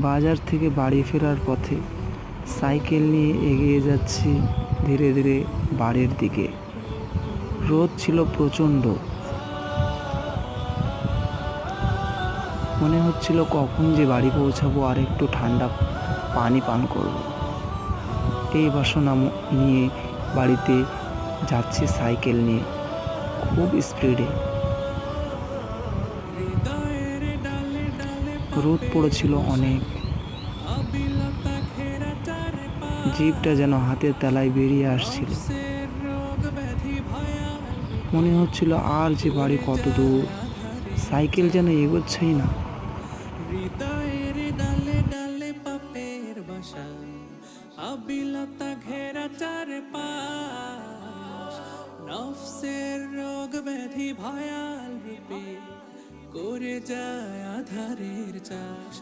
বাজার থেকে বাড়ি ফেরার পথে সাইকেল নিয়ে এগিয়ে যাচ্ছি ধীরে ধীরে বাড়ির দিকে। রোদ ছিল প্রচণ্ড, মনে হচ্ছিল কখন যে বাড়ি পৌঁছাবো আর একটু ঠান্ডা পানি পান করব। এই বাসনা নিয়ে বাড়িতে যাচ্ছি সাইকেল নিয়ে খুব স্পিডে। রোদ পড়েছিল অনেক, জিভটা যেন হাতের তলায় বেরিয়ে আসছিল। মনে হচ্ছিল আর যে বাড়ি কত দূর, সাইকেল যেন এগোচ্ছেই না। হৃদয়ের ডালে ডালে পাপের বাসা, আবিলতা ঘেরা চারপাশ, নফসের রোগ ব্যাধি ভয়াল রূপে করে যায় আধারের চাষ।